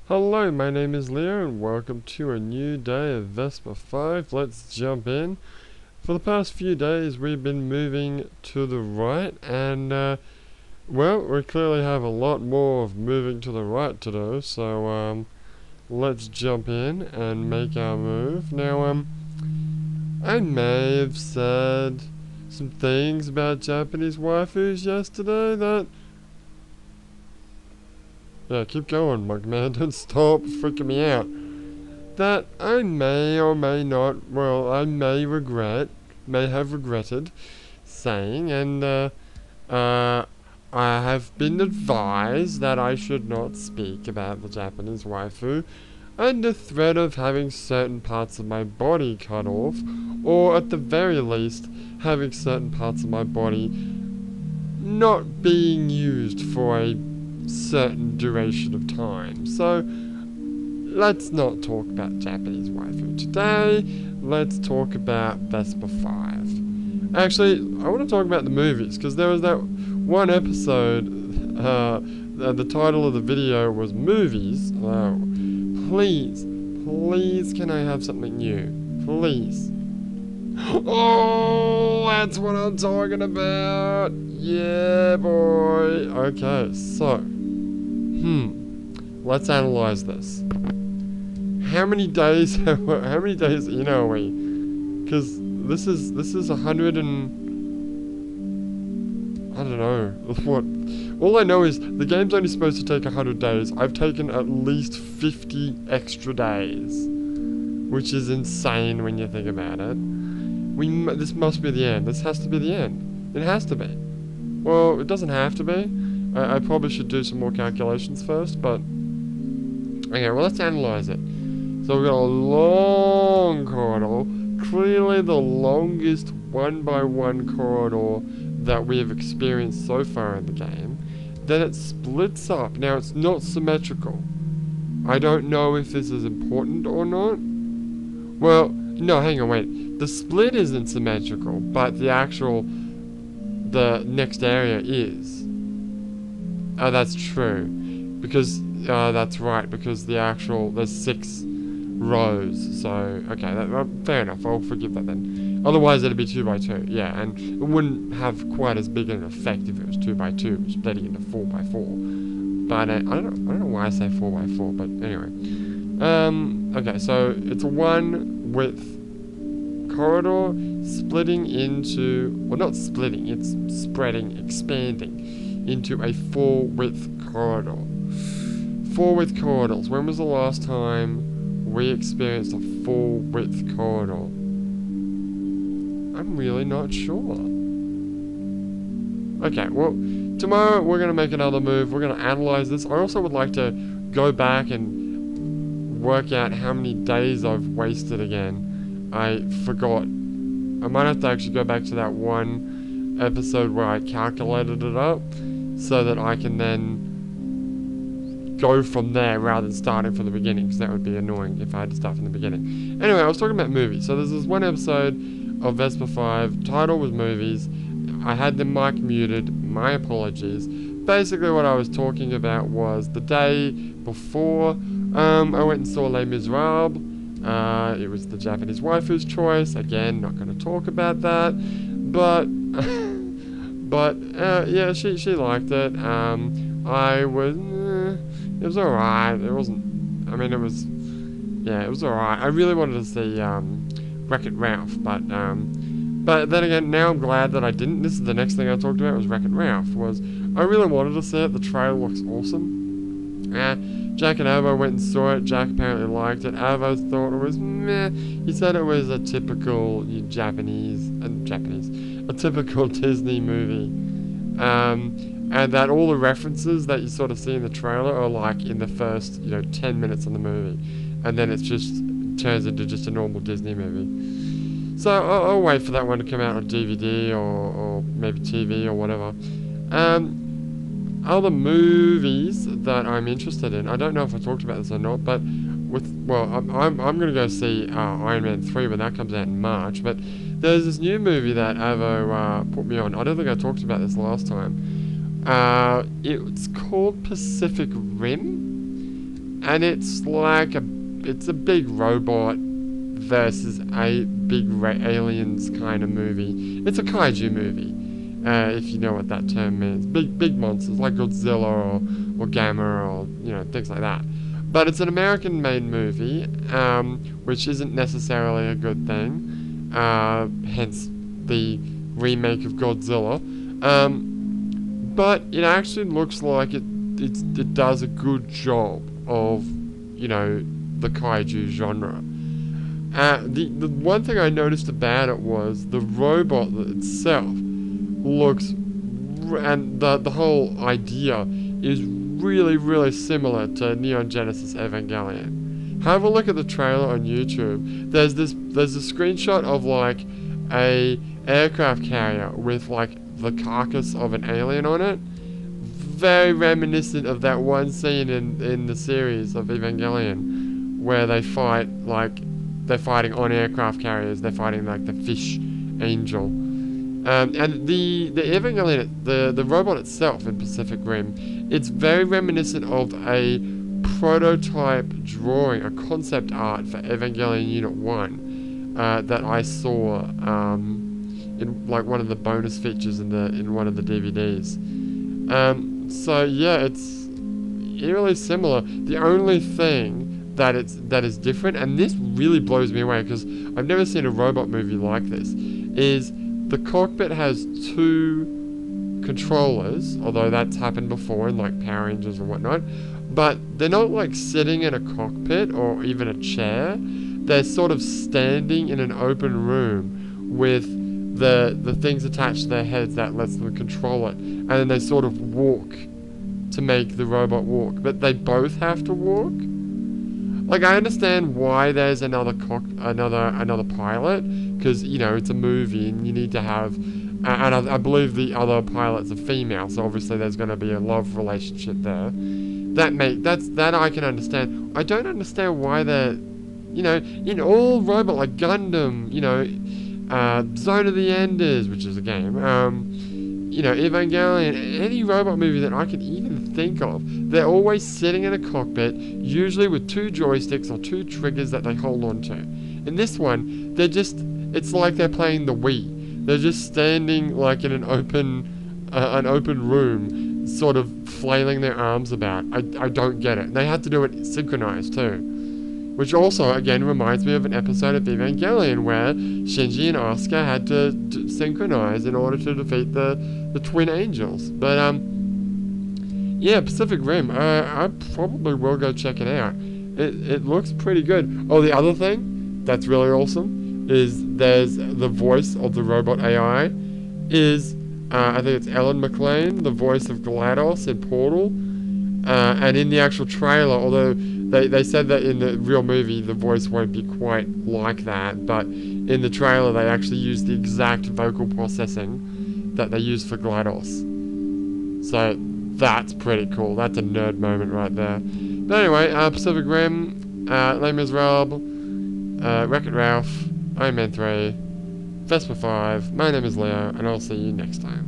Hello, my name is Leo and welcome to a new day of Vesper5. Let's jump in. For the past few days we've been moving to the right and well, we clearly have a lot more of moving to the right to do, so let's jump in and make our move. Now I may have said some things about Japanese waifus yesterday that yeah, keep going, Mug Man. Don't stop freaking me out. That I may or may not, well, I may have regretted saying, and I have been advised that I should not speak about the Japanese waifu under threat of having certain parts of my body cut off, or at the very least, having certain parts of my body not being used for a certain duration of time. So let's not talk about Japanese waifu today. Let's talk about Vesper5. Actually, I want to talk about the movies, because there was that one episode, the title of the video was movies. Please can I have something new? Please. Oh, that's what I'm talking about. Yeah, boy. Okay, so let's analyze this. How many days? How many days in are we? Because this is 100 and I don't know what. All I know is the game's only supposed to take 100 days. I've taken at least 50 extra days, which is insane when you think about it. This must be the end. This has to be the end. It has to be. Well, it doesn't have to be. I probably should do some more calculations first, but okay, well, let's analyze it. So we've got a long corridor, clearly the longest one-by-one corridor that we have experienced so far in the game. Then it splits up. Now, it's not symmetrical. I don't know if this is important or not. Well, no, hang on, wait. The split isn't symmetrical, but the next area is. Oh, that's true. Because, that's right, because there's 6 rows. So, okay, fair enough, I'll forgive that then. Otherwise, it'd be 2x2, yeah, and it wouldn't have quite as big an effect if it was 2x2, splitting into 4x4. But, I don't know why I say 4x4, but anyway. Okay, so it's a 1 width corridor splitting into, well, not splitting, it's spreading, expanding into a 4 width corridor. 4 width corridors. When was the last time we experienced a 4 width corridor? I'm really not sure. Okay, well, tomorrow we're going to make another move. We're going to analyze this. I also would like to go back and work out how many days I've wasted again. I forgot. I might have to actually go back to that one episode where I calculated it up so that I can then go from there rather than starting from the beginning, because that would be annoying if I had to start from the beginning. Anyway, I was talking about movies. So there's this one episode of Vesper5, title was movies. I had the mic muted, my apologies. Basically what I was talking about was the day before I went and saw Les Miserables. It was the Japanese waifu's choice. Again, not going to talk about that, but yeah, she liked it. It was alright. It wasn't. I mean, it was alright. I really wanted to see Wreck-It Ralph, but then again, now I'm glad that I didn't. This is the next thing I talked about, was Wreck-It Ralph. I really wanted to see it. The trailer looks awesome. Jack and Avo went and saw it. Jack apparently liked it. Avo thought it was meh. He said it was a typical a typical Disney movie. And that all the references that you sort of see in the trailer are like in the first, 10 minutes of the movie. And then it just turns into just a normal Disney movie. So I'll wait for that one to come out on DVD or maybe TV or whatever. Other movies that I'm interested in, I don't know if I talked about this or not, but I'm going to go see Iron Man 3 when that comes out in March, but there's this new movie that Avo put me on. I don't think I talked about this last time. It's called Pacific Rim, and it's like it's a big robot versus a big aliens kind of movie. It's a kaiju movie, if you know what that term means. Big monsters like Godzilla or Gamma or things like that. But it's an American-made movie, which isn't necessarily a good thing. Hence the remake of Godzilla. But it actually looks like it does a good job of the kaiju genre. The one thing I noticed about it was the robot itself looks, and the whole idea is really similar to Neon Genesis Evangelion. Have a look at the trailer on YouTube. There's a screenshot of like a aircraft carrier with like the carcass of an alien on it. Very reminiscent of that one scene in the series of Evangelion where they fight, like they're fighting on aircraft carriers. They're fighting like the fish angel. And the Evangelion, the robot itself in Pacific Rim, it's very reminiscent of a prototype drawing, a concept art for Evangelion Unit 1 that I saw in like one of the bonus features in one of the DVDs. So yeah, it's eerily similar. The only thing that is different, and this really blows me away because I've never seen a robot movie like this, is the cockpit has 2 controllers, although that's happened before in like Power Rangers or whatnot, but they're not like sitting in a cockpit or even a chair. They're sort of standing in an open room with the things attached to their heads that lets them control it, and then they sort of walk to make the robot walk, but they both have to walk. Like, I understand why there's another pilot, because it's a movie and you need to have, and I believe the other pilot's a female, so obviously there's going to be a love relationship there. That I can understand. I don't understand why they're, in all robot, like Gundam, Zone of the Enders, which is a game, Evangelion, any robot movie that I can even think of, they're always sitting in a cockpit, usually with 2 joysticks or 2 triggers that they hold on to. In this one, it's like they're playing the Wii. They're just standing like in an open room, sort of flailing their arms about. I don't get it. They had to do it synchronized too. Which also, again, reminds me of an episode of Evangelion where Shinji and Asuka had to synchronize in order to defeat the twin angels. But, yeah, Pacific Rim, I probably will go check it out. It looks pretty good. Oh, the other thing that's really awesome is there's the voice of the robot AI is, I think it's Ellen McLean, the voice of GLaDOS in Portal. And in the actual trailer, although they said that in the real movie the voice won't be quite like that, but in the trailer they actually use the exact vocal processing that they use for GLaDOS. So that's pretty cool. That's a nerd moment right there. But anyway, Pacific Rim, Les Miserables, Wreck-It Ralph, Iron Man 3, Vesper5, my name is Leo, and I'll see you next time.